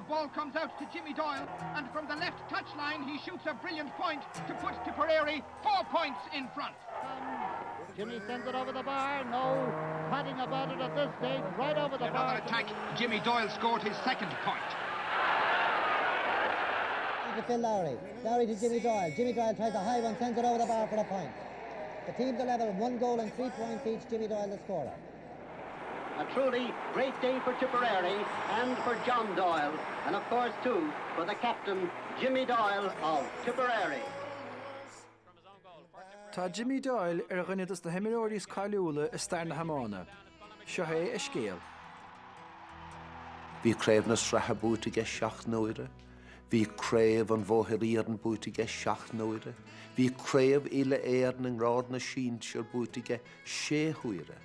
ball comes out to Jimmy Doyle, and from the left touchline he shoots a brilliant point to put Tipperary 4 points in front. Jimmy sends it over the bar. No padding about it at this stage. Right over the bar. Another attack. Jimmy Doyle scored his second point. To Phil Lowry. Lowry to Jimmy Doyle. Jimmy Doyle tries a high one, sends it over the bar for a point. The teams are level, 1 goal and 3 points each. Jimmy Doyle the scorer. A truly great day for Tipperary and for John Doyle, and of course too for the captain Jimmy Doyle of Tipperary. Tá Jimmy Doyle rinnedas na himiróiris cáiliúla is stair na hamána. Seo é scéal. Bhí craobh na stratha bútaige 7 nóire. Bhí craobh an bmhóthaíoran bútaige 7 nóire. Bhí craobh ile éarn an rád na sínsir bútaige 6 huaire.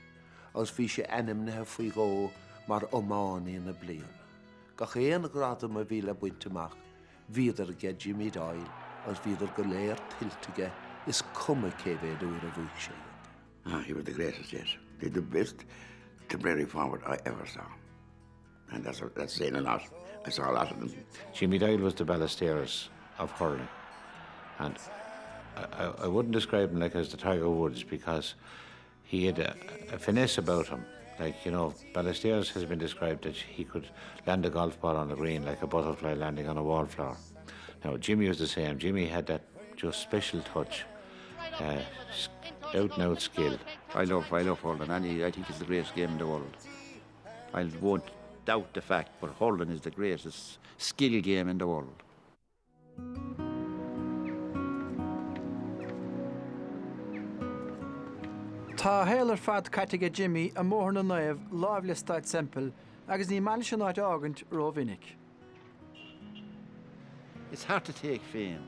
As bhí sé enimnithe faoi gó mar ómánaí na bliana. Gach éana gradam a bhí le buinteach, bhíidir ge Jimmy Doyle, as bhíidir go léir tiltige is cuma cévéad uair a bhuaigh sé. He was the greatest, yes. He's the best Tipperary forward I ever saw. And that's saying a lot. I saw a lot of them. Jimmy Doyle was the Ballesteros of hurling. And I wouldn't describe him like as the Tiger Woods because he had a finesse about him. Like, you know, Ballesteros has been described that he could land a golf ball on the green like a butterfly landing on a wallflower. Now, Jimmy was the same. Jimmy had that just special touch, out-and-out skill. I love hurling, and I think it's the greatest game in the world. I won't doubt the fact, but hurling is the greatest skill game in the world. Tá héal fad caitige Jimmy a mór na naamh láimhle staid simple agus ní maile sin áit ágant ró vinnic. It's hard to take fame,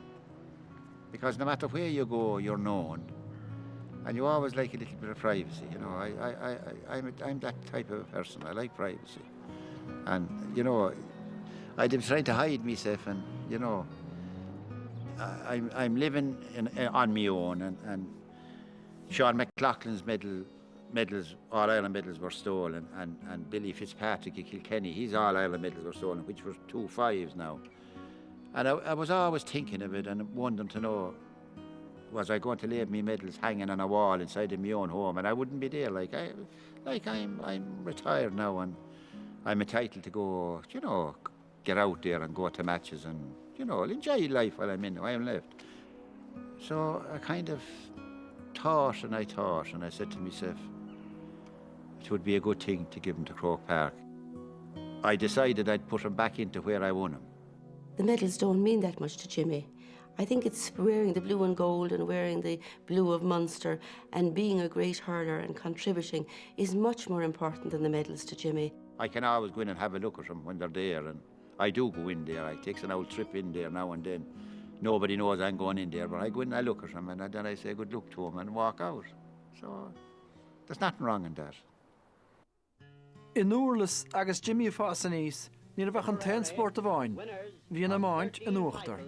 because no matter where you go, you're known, and you always like a little bit of privacy. You know, I'm that type of person. I like privacy, and you know, I've been trying to hide myself, and you know, I'm living on my own, and Sean McLaughlin's medals, All-Ireland medals were stolen, and Billy Fitzpatrick of Kilkenny, his All-Ireland medals were stolen, which were 2 5s now. And I was always thinking of it and wanting to know, was I going to leave me medals hanging on a wall inside of my own home, and I wouldn't be there. I'm retired now, and I'm entitled to go, you know, get out there and go to matches and, you know, enjoy life while I'm in, while I'm left. So I kind of thought, and I said to myself, it would be a good thing to give him to Croke Park. I decided I'd put him back into where I won him. The medals don't mean that much to Jimmy. I think it's wearing the blue and gold and wearing the blue of Munster and being a great hurler and contributing is much more important than the medals to Jimmy. I can always go in and have a look at them when they're there, and I do go in there. I take an old trip in there now and then. Nobody knows I'm going in there, but I go in and I look at them, and then I say good luck to them and walk out. So there's nothing wrong in that. In Úrlas agus Jimmy Fossanís, ní bheith an ten sport a bhain, bhí an amáint in Uachtar.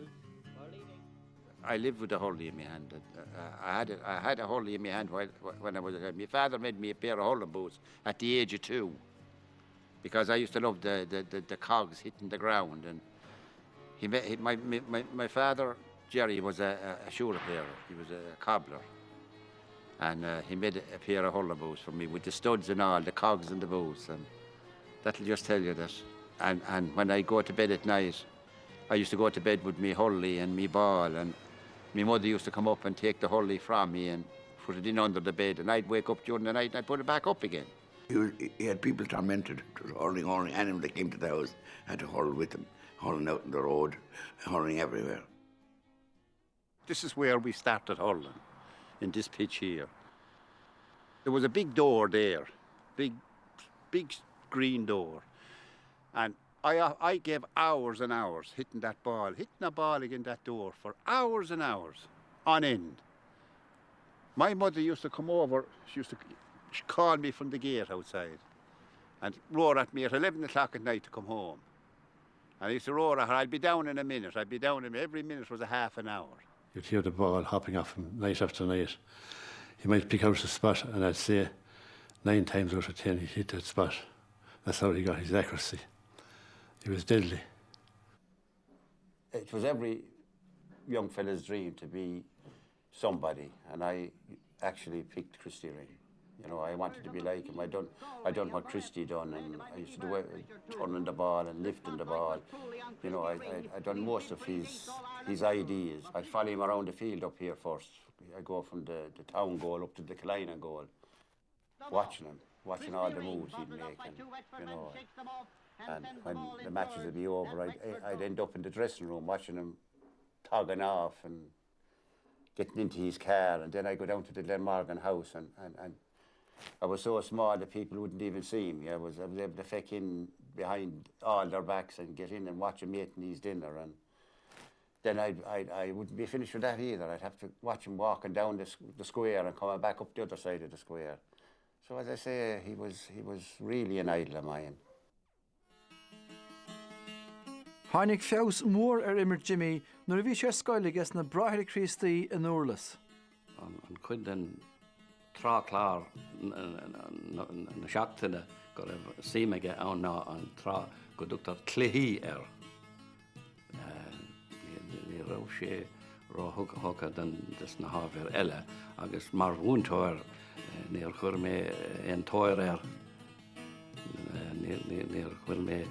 I lived with a hurley in my hand. I had a hurley in my hand when I was a kid. My father made me a pair of hurling boots at the age of 2 because I used to love the cogs hitting the ground. And my father, Jerry, was a shoe repairer. He was a cobbler. And he made a pair of hurling boots for me with the studs and all, the cogs and the boots. And that'll just tell you that. And when I go to bed at night, I used to go to bed with me hurley and me ball, and my mother used to come up and take the hurley from me and put it in under the bed, and I'd wake up during the night and I'd put it back up again. He had people tormented. It was hurling. Anyone that came to the house had to hurl with him, hurling out on the road, hurling everywhere. This is where we started hurling, in this pitch here. There was a big door there, big green door, and I gave hours and hours hitting a ball against that door for hours and hours on end. My mother used to come over, she used to call me from the gate outside and roar at me at 11 o'clock at night to come home. And I used to roar at her, I'll be down in a minute, every minute was a half an hour. You'd hear the ball hopping off him night after night. He might pick out the spot, and I'd say 9 times out of 10 he hit that spot. That's how he got his accuracy. He was deadly. it was every young fella's dream to be somebody, and I actually picked Christy Ring. You know, I wanted to be like him. I done what Christy done, and I used to do it, turning the ball and lifting the ball. You know, I done most of his ideas. I'd follow him around the field up here first. I go from the town goal up to the Kleiner goal, watching him, watching all the moves he'd make, and, you know. And when the matches would be over, I'd end up in the dressing room watching him togging off and getting into his car, and then I'd go down to the Glenmorgan house, and I was so small that people wouldn't even see me. I was able to feck in behind all their backs and get in and watch him eating his dinner, and then I wouldn't be finished with that either. I'd have to watch him walking down the square and coming back up the other side of the square. So as I say, he was really an idol of mine. Hánig feabhas mór immer Jimmy nuair a bhí sé scoileagus na braithre Christy in Uorlas. An chuid den trá clár na seachtaine go raibh síimeige ann ná an trá go dúchttar cluichí Ní raibh sé rá thugad den na hábhar eile, agus mar bhúntóir níor chuir mé an tóir níor chuir mé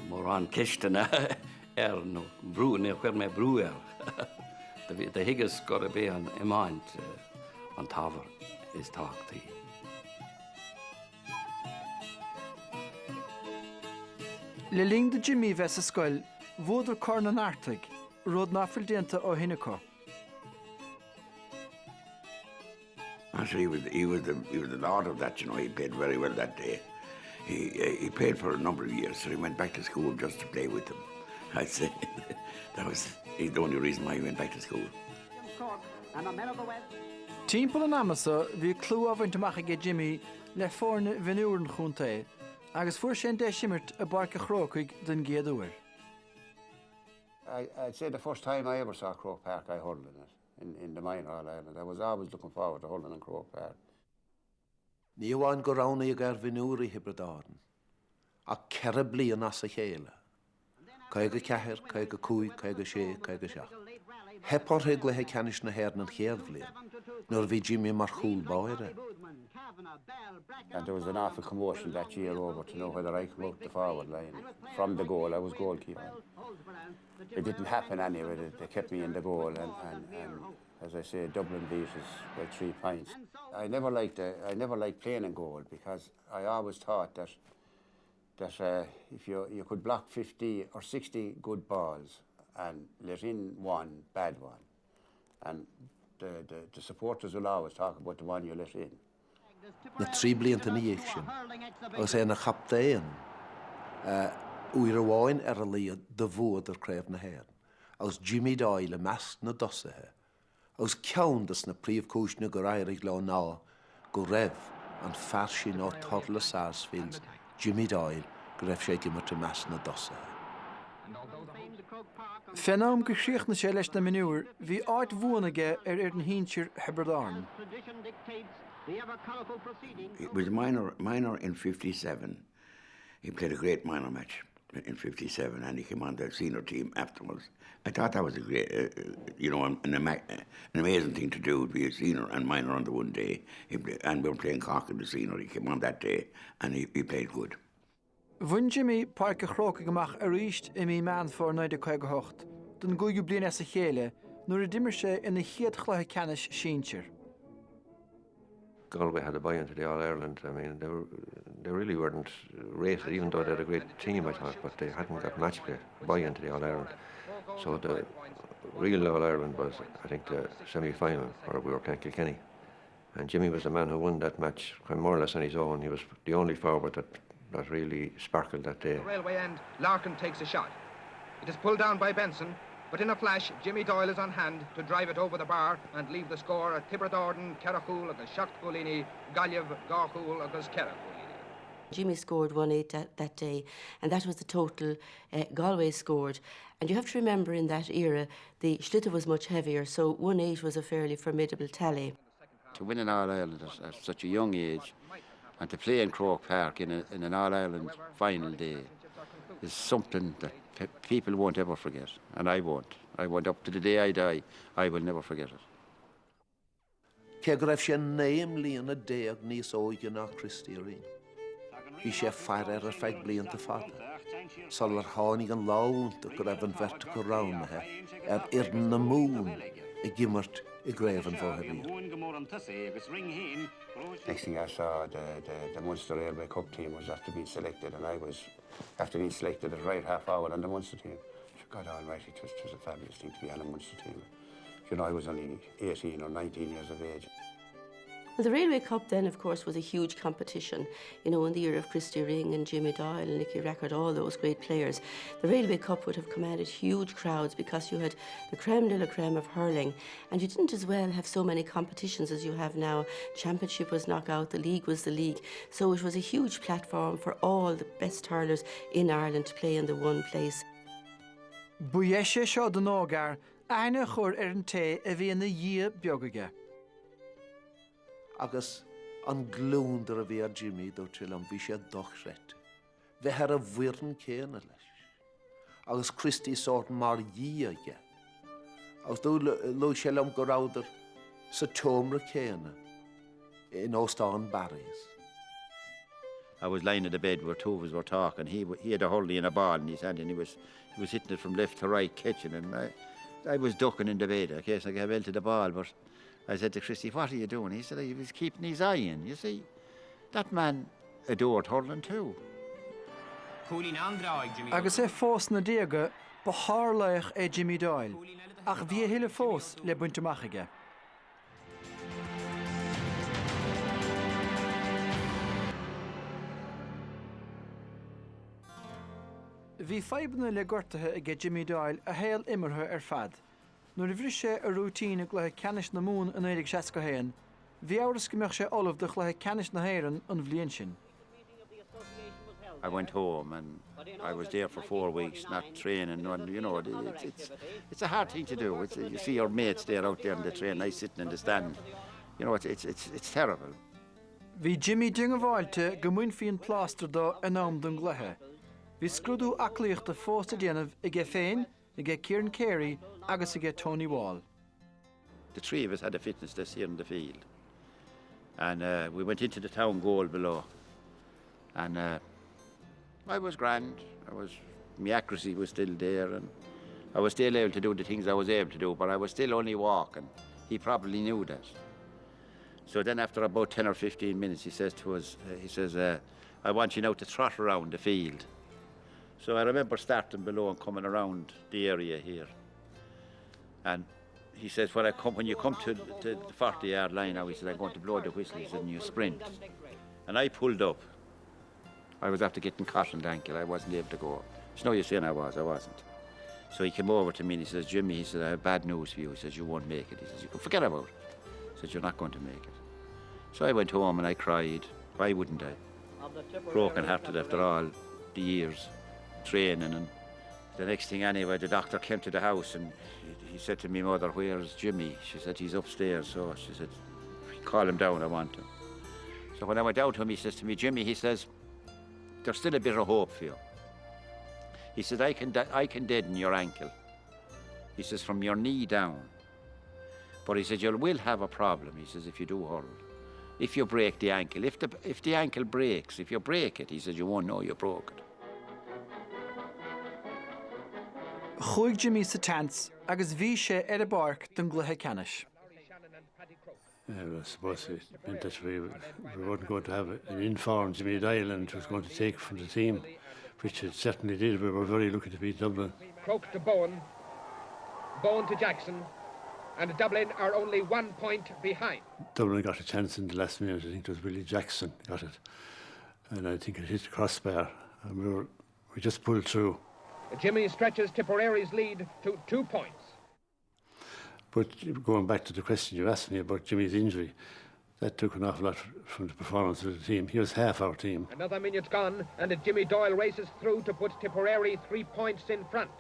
mór an cisteanna nó brú, níor chuir mé brú De higus go a bé an imáint an tábhar is táchtaí. Le ling de Jimmy bheits a scoil, bhódar corn an airtaigh, rud náfuil déanta ó Hinnacha. Actually, he was the lord of that, you know. He played very well that day. He played for a number of years, so he went back to school just to play with them. I'd say he's the only reason why he went back to school. Timpeall an Amasa bhí clú ábhaint ige Jimmy le fórna bhinúran chunta, agus fuair sé de simmert a barca chrócaig den géadúir. I'd say the first time I ever saw Croke Park, I hurled in it, in the minor All-Ireland. I was always looking forward to hurling in Croke Park. Ní bháin go rána ag ar bhinúirí Hibridáin, a ceithre bliain as a chéile. Caig a ceithir, caig a cúig, caig a sé, caig a seach. Hepáir hig le ceannis na héir na chéadbliain, nuair bhí Jimmy mar chúl báire. And there was an awful commotion that year over to know whether I come out the forward line. From the goal, I was goalkeeper. It didn't happen anyway. They kept me in the goal, and as I say, Dublin beat us by 3 points. I never liked playing in goal because I always thought that if you could block 50 or 60 good balls and let in one bad one, and the supporters will always talk about the one you let in. Na trí blianta na dhéic sin, agus é na chaptéin uair a bháin ar a líad de bhuad ar craobh na héir, agus Jimmy Doyle a meas na dosathe, agus ceandas na príomhcúisna go rairigh le ná go raibh an fearsin ó Torla Sarsfield, Jimmy Doyle, go raibh sé gimmart a meas na dosathe. Fenám go sríoch na sé leis na minúir, bhí áit bhuanaige ar an hínseir Hibridáin. It was minor in 57. He played a great minor match in 57, and he came on the senior team afterwards. I thought that was a great, an amazing thing to do, to be a senior and minor on the one day. And we were playing Cork in the senior. He came on that day, and he played good. Bhain Jimmy parca chróca goach a ríist I mí meán fór 1958, den gúigiú bliana sa chéile, nuair a dimmer sé ina chiad chluthe ceannis sínsir. Galway had a buy into the All-Ireland. I mean, they really weren't rated, even though they had a great team, I thought, but they hadn't got match play buy into the All-Ireland. So the real All-Ireland was, I think, the semi-final, where we were playing Kilkenny. And Jimmy was the man who won that match, more or less on his own. He was the only forward that really sparkled that day. Railway end, Larkin takes a shot. It is pulled down by Benson, but in a flash, Jimmy Doyle is on hand to drive it over the bar and leave the score at Tiberdorden, Carachul agus Shachtgulini, Galiev, Garchul agus Carachulini. Jimmy scored 1-8 that day, and that was the total Galway scored. And you have to remember in that era, the Schlitter was much heavier, so 1-8 was a fairly formidable tally. To win an All-Ireland at such a young age and to play in Croke Park in an All-Ireland final day, is something that people won't ever forget, and I won't. I won't. Up to the day I die, I will never forget it. Ke gref sé néim líana déag níos óige ná Christi rin. Bhí sé fear feig blianta fada. Sal hánig an láúnta go raibh an verta go ránathe iarn na mún I gimmert I gréibh an bmhóthaí. Next thing I saw, the Munster Airway Cup team was after being selected, and I was after being selected at right half hour on the Munster team. God almighty, it was a fabulous thing to be on a Munster team. You know, I was only 18 or 19 years of age. Well, the Railway Cup then, of course, was a huge competition. You know, in the year of Christy Ring and Jimmy Doyle and Nicky Rackard, all those great players, the Railway Cup would have commanded huge crowds because you had the creme de la creme of hurling, and you didn't as well have so many competitions as you have now. Championship was knockout, the league was the league, so it was a huge platform for all the best hurlers in Ireland to play in the one place. Buíise seo don ágar, aine chur an té a bhí na dhí beagaige. Agus an glúndar a bhí a Jimmy dó til an bhí sé dochret. Bheit ar a bhuiirn céna leis. Agus Christy sort mar dhíige. Agus dó lo sé am go ráidir sa tomra céna in Óstán Barry's. I was lying in the bed where two of us were talking. He had a hurley and a ball in his hand, and he was hitting it from left to right, catching, and I was ducking in the bed in case I got well to the ball, but I said to Christy, what are you doing? He said he was keeping his eye in. You see, that man adored hurling too. Agus fós na déaga ba hálaich Jimmy Doyle, ach bhí hiile fós le buntamach aige. Bhí feibna le gortathe aige Jimmy Doyle a héal imirthe fad. Nuair a bhrí sé a rútíine gluthe ceannis na mún an 1961, bhí áras go mbeadh sé olamh de gluthe ceannis na héireann an bhliain sin. I went home and I was there for 4 weeks, not training. You know, it's a hard thing to do. You see your mates there out there in the train, nice sitting in the stand. You know, it's terrible. Bhí Jimmy dinge bháilte go muin fion pláster do an am don gluthe. Bhí scrúdú aclaíocht a fósta déanamh ige féin, ige Kieran Carey, agus ige Tony Wall. The three of us had a fitness test here in the field. And we went into the town goal below. And I was grand. My accuracy was still there, and I was still able to do the things I was able to do, but I was still only walking. He probably knew that. So then after about 10 or 15 minutes, he says to us, I want you now to trot around the field. So I remember starting below and coming around the area here. And he says, when you come to the 40-yard line now, he said, I'm going to blow the whistle, he said, and you sprint. And I pulled up. I was after getting caught on the ankle. I wasn't able to go. It's no use saying I wasn't. So he came over to me and he says, Jimmy, he said, I have bad news for you. He says, you won't make it. He says, you can forget about it. He says, you're not going to make it. So I went home and I cried. Why wouldn't I? Broken hearted after all the years training. And the next thing anyway, the doctor came to the house and he said to me, Mother, where's Jimmy? She said, he's upstairs. So she said, call him down, I want him. So when I went down to him, he says to me, Jimmy, he says, there's still a bit of hope for you. He says, I can deaden your ankle. He says, from your knee down. But he said, you will have a problem, he says, if you do hurl. If you break the ankle. If the ankle breaks, if you break it, he says, you won't know you broke it. Chuig Jimmy sa tents, agus bhí sé ar a barc don gluthe ceannis. I suppose it meant that we weren't going to have an informed Jimmy Doyle and it was going to take from the team, which it certainly did. We were very lucky to beat Dublin. Croke to Bowen, Bowen to Jackson, and Dublin are only 1 point behind. Dublin got a chance in the last minute. I think it was Willie Jackson got it, and I think it hit the crossbar, and we just pulled through. Jimmy stretches Tipperary's lead to 2 points. But going back to the question you asked me about Jimmy's injury, that took an awful lot from the performance of the team. He was half our team. Another minute's gone, and Jimmy Doyle races through to put Tipperary 3 points in front.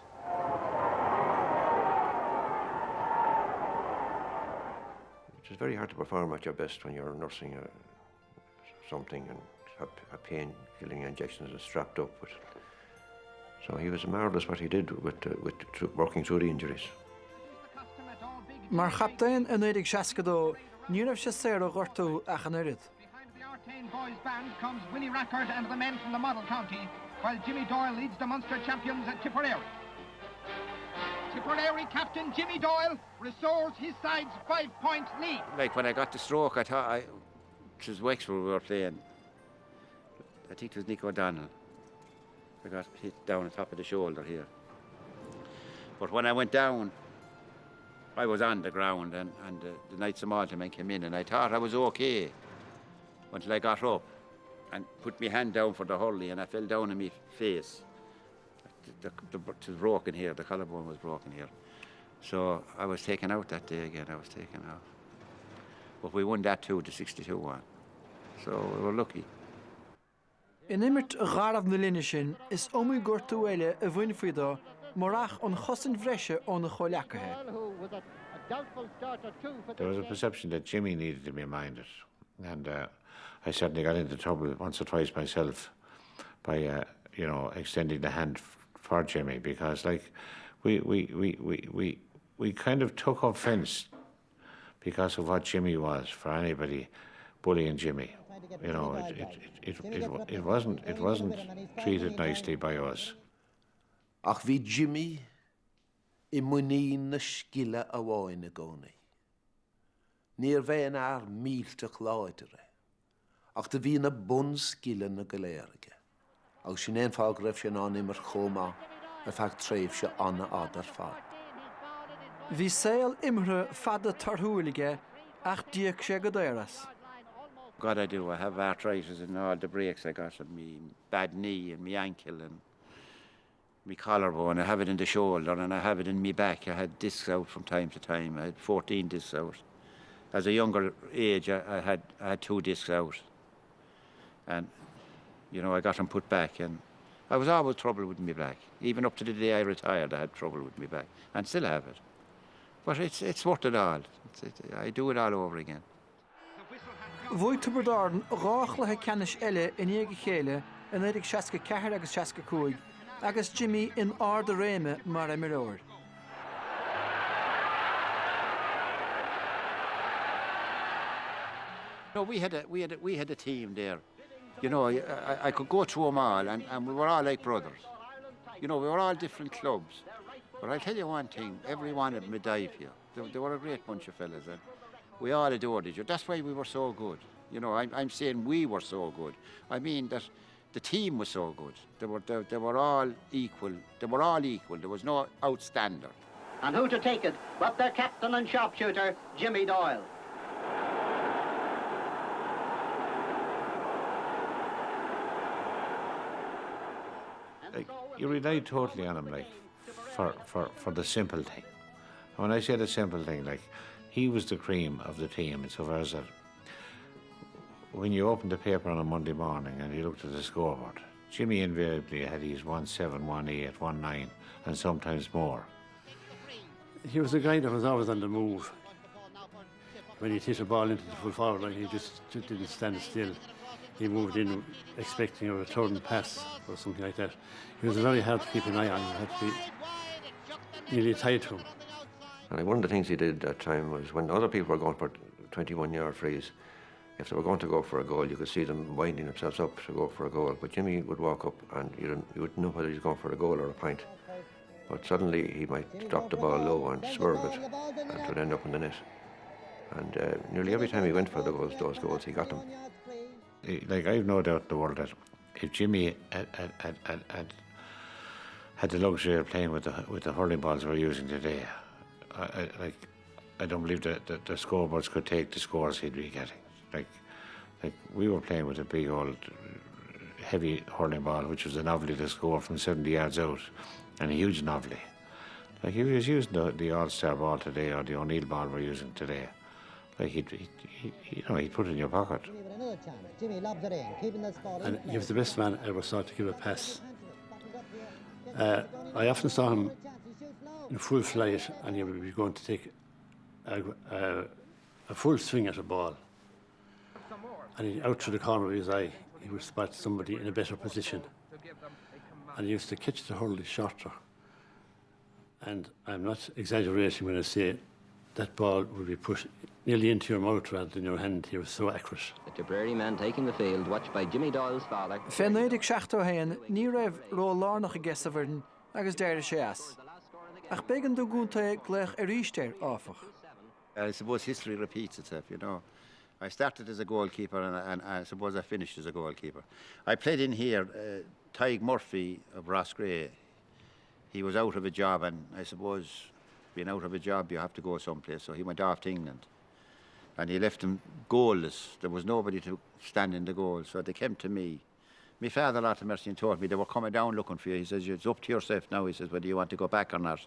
It is very hard to perform at your best when you're nursing something and have pain-killing injections and strapped up. But So he was marvellous what he did working through the injuries. Mar chaptain yn 1962, ní raibh sé saoire gortú ach an oiread. Behind the Artane boys band comes Willie Rackard and the men from the model county, while Jimmy Doyle leads the Munster champions at Tipperary. Tipperary captain Jimmy Doyle restores his side's 5-point lead. Like when I got the stroke, I thought it was Wexford we were playing. I think it was Nick O'Donnell. I got hit down on top of the shoulder here. But when I went down, I was on the ground, and the Knights of Malta men came in, and I thought I was okay until I got up and put my hand down for the hurley, and I fell down on my face. It was broken here, the collarbone was broken here. So I was taken out that day again, I was taken out. But we won that too, the 62-1. So we were lucky. In immert gharaf na linne sin is omú gortú eile a bhain faoidá marach an chosan bhreise ón na choileacathe. There was a perception that Jimmy needed to be minded, and I certainly got into trouble once or twice myself by extending the hand for Jimmy, because like we kind of took offence because of what Jimmy was for anybody bullying Jimmy. You know, it wasn't treated nicely by us. Ach bhí Jimmy I muoín na sciile a bháin na gcónaí. Níor bheith an air mílteach láidere, ach de bhí na bun sciile na galéirige. Ach sin éon fág raibh sin an immer chomá a feadh tréimh se anna adar fad. Bhí saoil imre fada tarthúilige ach díoch sé go dairas. God, I do. I have arthritis in all the breaks I got on me bad knee and me ankle and me collarbone. I have it in the shoulder and I have it in me back. I had discs out from time to time. I had 14 discs out. As a younger age, I had 2 discs out. And, I got them put back. And I was always trouble with me back. Even up to the day I retired, I had trouble with me back. And still have it. But it's worth it all. I do it all over again. Bhfuil Tuberdarden rách lethe ceannis eile in éige chéile in 1964 agus 65 agus Jimmy in ard a réime mar a miróir. No, we had a team there. I could go through them all, and we were all like brothers. We were all different clubs. But I'll tell you one thing, every one of them died here. They were a great bunch of fellas. We all adored each other. That's why we were so good. I'm saying we were so good. I mean that the team was so good. They were all equal. They were all equal. There was no outstander. And who to take it but their captain and sharpshooter, Jimmy Doyle. You rely totally on him, like, for the simple thing. And when I say the simple thing, like, he was the cream of the team insofar as that when you opened the paper on a Monday morning and you looked at the scoreboard, Jimmy invariably had his 1-7, 1-8, 1-9, and sometimes more. He was the guy that was always on the move. When he hit a ball into the full forward line, he just didn't stand still. He moved in expecting a return pass or something like that. He was very hard to keep an eye on. You had to be nearly tied to him. And one of the things he did that time was when other people were going for 21-yard frees, if they were going to go for a goal, you could see them winding themselves up to go for a goal. But Jimmy would walk up and you wouldn't know whether he was going for a goal or a pint. But suddenly he might drop the ball low and swerve it, and it would end up in the net. And nearly every time he went for those goals, he got them. Like, I've no doubt in the world that if Jimmy had the luxury of playing with the hurling balls we're using today, I don't believe that the scoreboards could take the scores he'd be getting. Like we were playing with a big old heavy hurling ball, which was a novelty to score from 70 yards out, and a huge novelty. Like if he was using the All-Star ball today or the O'Neill ball we're using today, like he'd put it in your pocket. And he was the best man I ever saw to give a pass. I often saw him in full flight, and he would be going to take a full swing at a ball. And out through the corner of his eye, he would spot somebody in a better position. and he used to catch the hurley shorter. And I'm not exaggerating when I say that ball would be pushed nearly into your mouth rather than your hand. He was so accurate. The Tipperary man taking the field, watched by Jimmy Doyle's father. Fennéidir seachtó hain, ní raibh ró lárnach a gcesavarn agus deir sé as. Ach began do gúnta glech a rísteir áfach. I suppose history repeats itself, you know. I started as a goalkeeper and I suppose I finished as a goalkeeper. I played in here, Tig Murphy of Rossgrey. He was out of a job, and I suppose being out of a job you have to go someplace, so he went off to England. And he left them goalless. There was nobody to stand in the goal, so they came to me. My father, Lord have mercy, and told me they were coming down looking for you. He says, it's up to yourself now. He says, whether you want to go back or not.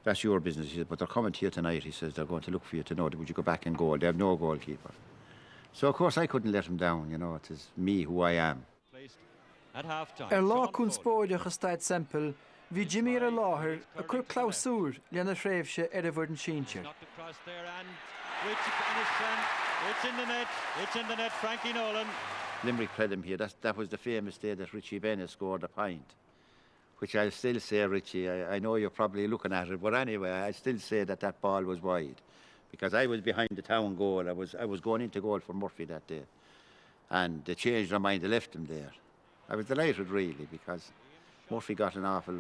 That's your business. He says, but they're coming to you tonight. He says, they're going to look for you to know, would you go back and goal? They have no goalkeeper. So, of course, I couldn't let him down, you know. It is me, who I am. Lá chun spóide chustaid sempel, bhí Jimmy ar a láthair a chuir clásúr leanna fréimhse ar a bhfuir an síontear. It's in the net. It's in the net. Frankie Nolan. Limerick played him here. That was the famous day that Richie Bennett scored a pint, which I'll still say, Richie, I know you're probably looking at it, but anyway, I still say that ball was wide, because I was behind the town goal. I was going into goal for Murphy that day, and they changed their mind. They left him there. I was delighted, really, because Murphy got an awful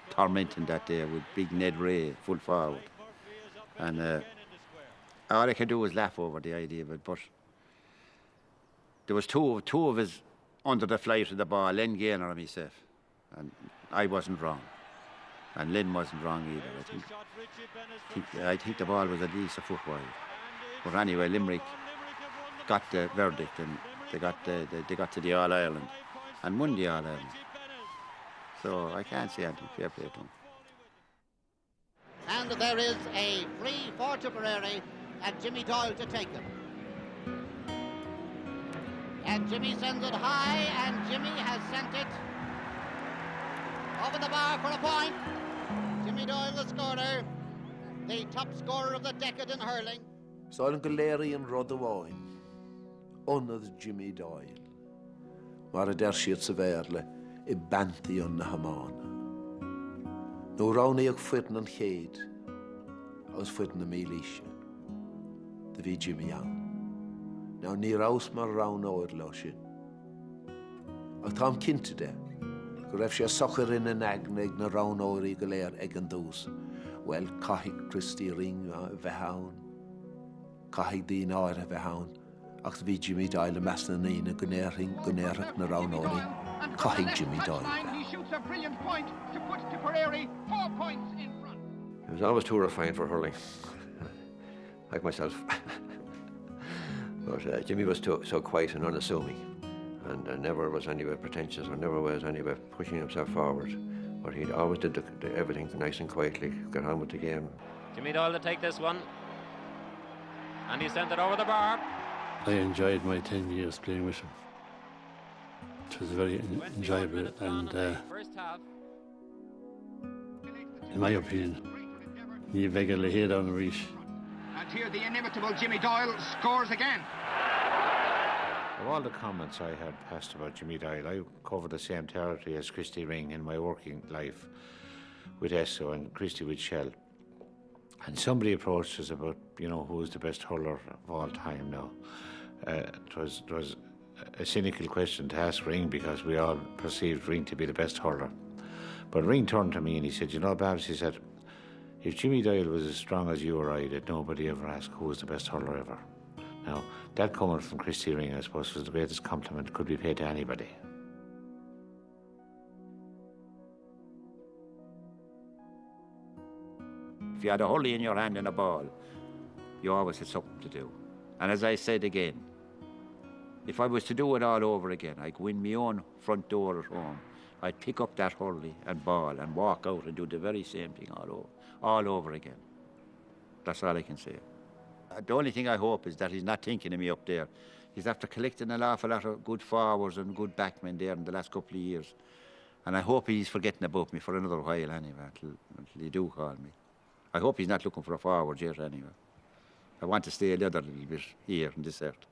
tormenting that day with big Ned Ray full forward, and all I could do was laugh over the idea of it. But there was two of us under the flight of the ball, Len Gaynor and myself, and I wasn't wrong, and Len wasn't wrong either. I think the ball was at least a foot wide. But anyway, Limerick got the verdict, and they got to the All-Ireland and won the All-Ireland. So I can't say anything. Fair play to them. And there is a free for Tipperary and Jimmy Doyle to take it. And Jimmy sends it high, and Jimmy has sent it over the bar for a point. Jimmy Doyle, the scorer, the top scorer of the decade in hurling. Sáil an goléirí an rud amháin, ionad Jimmy Doyle, mar a deir siad sa bhéarla I bantaí an na hamána. Nó ránaí ag fuirin an chéad, agus fuirin na mílíse, de bhí Jimmy an. Now ní rás mar rán óir le sin. Ach tám cinnte de, go raibh sé sochar in an agna ag na rán óirí go léir ag an dús. Well, caithigh Christy Ring a bheith ann, caithigh dín áir a bheith ann, ach bhí Jimmy Doyle a meas na nína go néirach na rán óirí, caithigh Jimmy Doyle. He shoots a brilliant point to put Tipperary 4 points in front. It was always too refined for hurling, like myself. But Jimmy was so quiet and unassuming, and never was anywhere pretentious, or never was anywhere pushing himself forward. But he always did everything nice and quietly, got on with the game. Jimmy Doyle to take this one. And he sent it over the bar. I enjoyed my 10 years playing with him. It was very enjoyable, and First half. in my opinion, he began to head on the reach. And here the inimitable Jimmy Doyle scores again. Of all the comments I had passed about Jimmy Doyle, I covered the same territory as Christy Ring in my working life with Esso and Christy with Shell. And somebody approached us about, who was the best hurler of all time now. It was a cynical question to ask Ring, because we all perceived Ring to be the best hurler. But Ring turned to me and he said, Babs, he said, if Jimmy Doyle was as strong as you or I, that nobody ever asked who was the best hurler ever. Now, that coming from Christy Ring, I suppose, was the greatest compliment could be paid to anybody. If you had a hurley in your hand and a ball, you always had something to do. And as I said again, if I was to do it all over again, I'd go in my own front door at home, I'd pick up that hurley and ball and walk out and do the very same thing all over again. That's all I can say. The only thing I hope is that he's not thinking of me up there. He's after collecting an awful lot of good forwards and good backmen there in the last couple of years. And I hope he's forgetting about me for another while anyway, until he do call me. I hope he's not looking for a forward yet anyway. I want to stay a little bit here in this earth.